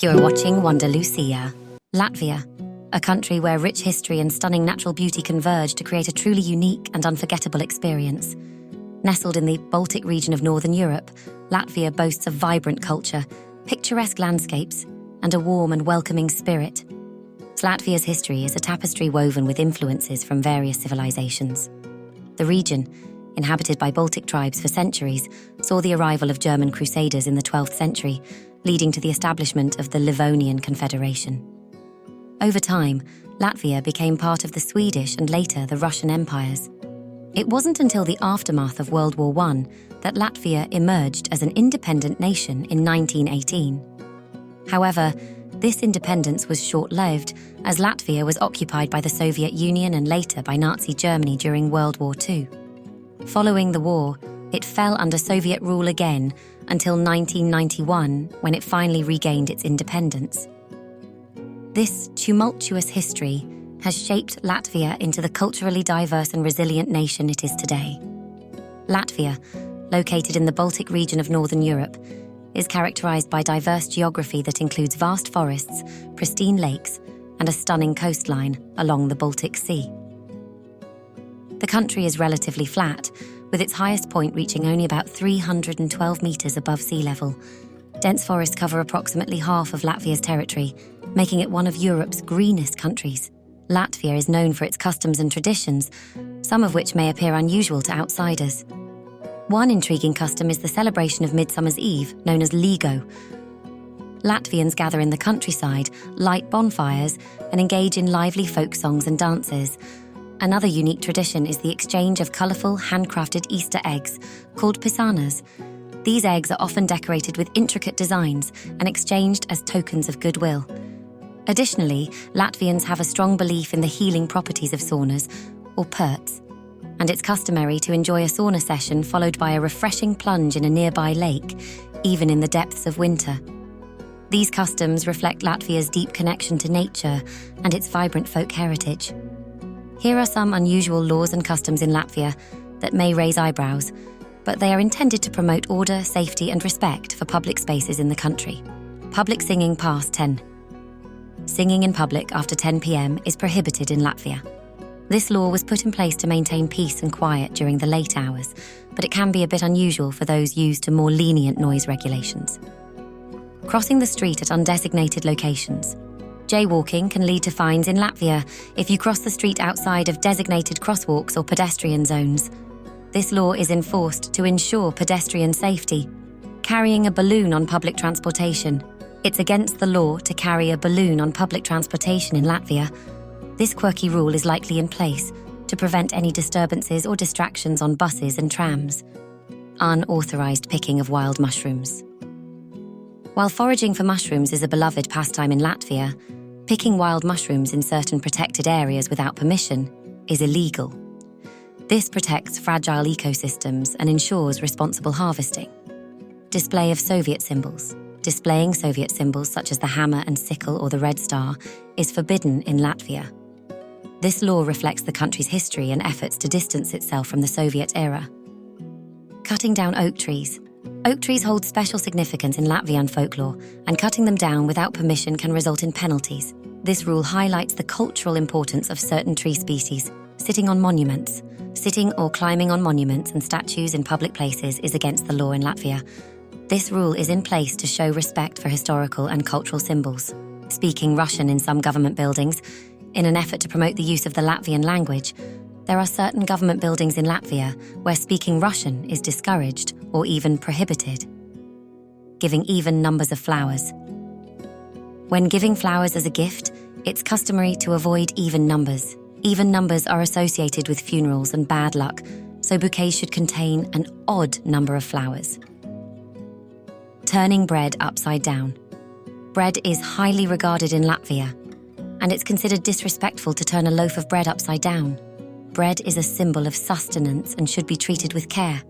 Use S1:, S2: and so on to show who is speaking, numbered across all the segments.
S1: You're watching Wanderlucia, Latvia, a country where rich history and stunning natural beauty converge to create a truly unique and unforgettable experience. Nestled in the Baltic region of Northern Europe, Latvia boasts a vibrant culture, picturesque landscapes, and a warm and welcoming spirit. Latvia's history is a tapestry woven with influences from various civilizations. The region, inhabited by Baltic tribes for centuries, saw the arrival of German crusaders in the 12th century, leading to the establishment of the Livonian Confederation. Over time, Latvia became part of the Swedish and later the Russian empires. It wasn't until the aftermath of World War I that Latvia emerged as an independent nation in 1918. However, this independence was short-lived, as Latvia was occupied by the Soviet Union and later by Nazi Germany during World War II. Following the war, it fell under Soviet rule again until 1991, when it finally regained its independence. This tumultuous history has shaped Latvia into the culturally diverse and resilient nation it is today. Latvia, located in the Baltic region of Northern Europe, is characterized by diverse geography that includes vast forests, pristine lakes, and a stunning coastline along the Baltic Sea. The country is relatively flat, with its highest point reaching only about 312 meters above sea level. Dense forests cover approximately half of Latvia's territory, making it one of Europe's greenest countries. Latvia is known for its customs and traditions, some of which may appear unusual to outsiders. One intriguing custom is the celebration of Midsummer's Eve, known as Ligo. Latvians gather in the countryside, light bonfires, and engage in lively folk songs and dances. Another unique tradition is the exchange of colourful, handcrafted Easter eggs, called pisanas. These eggs are often decorated with intricate designs and exchanged as tokens of goodwill. Additionally, Latvians have a strong belief in the healing properties of saunas, or perts, and it's customary to enjoy a sauna session followed by a refreshing plunge in a nearby lake, even in the depths of winter. These customs reflect Latvia's deep connection to nature and its vibrant folk heritage. Here are some unusual laws and customs in Latvia that may raise eyebrows, but they are intended to promote order, safety, and respect for public spaces in the country. Public singing past 10. Singing in public after 10 p.m. is prohibited in Latvia. This law was put in place to maintain peace and quiet during the late hours, but it can be a bit unusual for those used to more lenient noise regulations. Crossing the street at undesignated locations. Jaywalking can lead to fines in Latvia if you cross the street outside of designated crosswalks or pedestrian zones. This law is enforced to ensure pedestrian safety. Carrying a balloon on public transportation. It's against the law to carry a balloon on public transportation in Latvia. This quirky rule is likely in place to prevent any disturbances or distractions on buses and trams. Unauthorized picking of wild mushrooms. While foraging for mushrooms is a beloved pastime in Latvia, picking wild mushrooms in certain protected areas without permission is illegal. This protects fragile ecosystems and ensures responsible harvesting. Display of Soviet symbols. Displaying Soviet symbols such as the hammer and sickle or the red star is forbidden in Latvia. This law reflects the country's history and efforts to distance itself from the Soviet era. Cutting down oak trees. Oak trees hold special significance in Latvian folklore, and cutting them down without permission can result in penalties. This rule highlights the cultural importance of certain tree species. Sitting on monuments. Sitting or climbing on monuments and statues in public places is against the law in Latvia. This rule is in place to show respect for historical and cultural symbols. Speaking Russian in some government buildings. In an effort to promote the use of the Latvian language, there are certain government buildings in Latvia where speaking Russian is discouraged or even prohibited. Giving even numbers of flowers. When giving flowers as a gift, it's customary to avoid even numbers. Even numbers are associated with funerals and bad luck, so bouquets should contain an odd number of flowers. Turning bread upside down. Bread is highly regarded in Latvia, and it's considered disrespectful to turn a loaf of bread upside down. Bread is a symbol of sustenance and should be treated with care.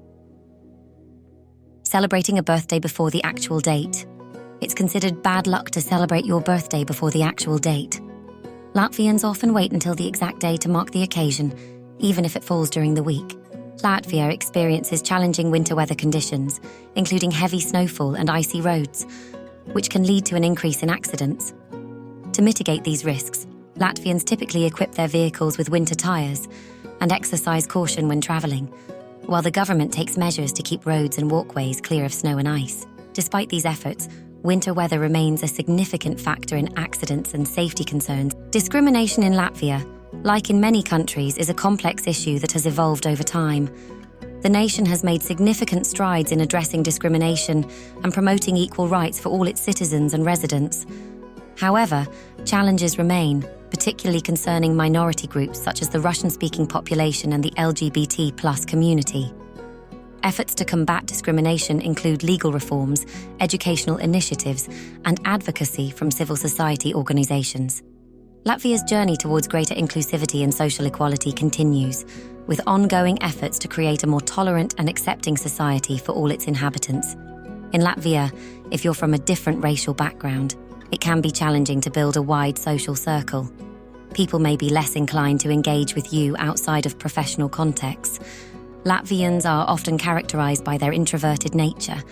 S1: Celebrating a birthday before the actual date. It's considered bad luck to celebrate your birthday before the actual date. Latvians often wait until the exact day to mark the occasion, even if it falls during the week. Latvia experiences challenging winter weather conditions, including heavy snowfall and icy roads. which can lead to an increase in accidents. To mitigate these risks, Latvians typically equip their vehicles with winter tires and exercise caution when travelling, while the government takes measures to keep roads and walkways clear of snow and ice. Despite these efforts, winter weather remains a significant factor in accidents and safety concerns. Discrimination in Latvia, like in many countries, is a complex issue that has evolved over time. The nation has made significant strides in addressing discrimination and promoting equal rights for all its citizens and residents. However, challenges remain, particularly concerning minority groups such as the Russian-speaking population and the LGBT+ community. Efforts to combat discrimination include legal reforms, educational initiatives, and advocacy from civil society organizations. Latvia's journey towards greater inclusivity and social equality continues, with ongoing efforts to create a more tolerant and accepting society for all its inhabitants. In Latvia, if you're from a different racial background, it can be challenging to build a wide social circle. People may be less inclined to engage with you outside of professional contexts. Latvians are often characterized by their introverted nature.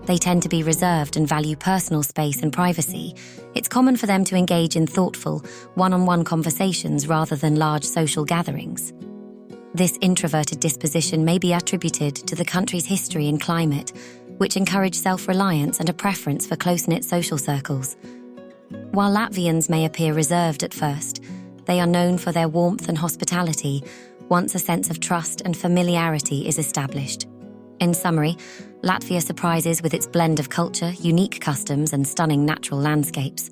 S1: They tend to be reserved and value personal space and privacy. It's common for them to engage in thoughtful, one-on-one conversations rather than large social gatherings. This introverted disposition may be attributed to the country's history and climate, which encourage self-reliance and a preference for close-knit social circles. While Latvians may appear reserved at first, they are known for their warmth and hospitality once a sense of trust and familiarity is established. In summary, Latvia surprises with its blend of culture, unique customs, and stunning natural landscapes.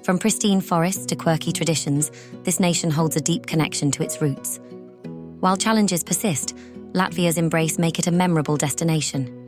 S1: From pristine forests to quirky traditions, this nation holds a deep connection to its roots. While challenges persist, Latvia's embrace make it a memorable destination.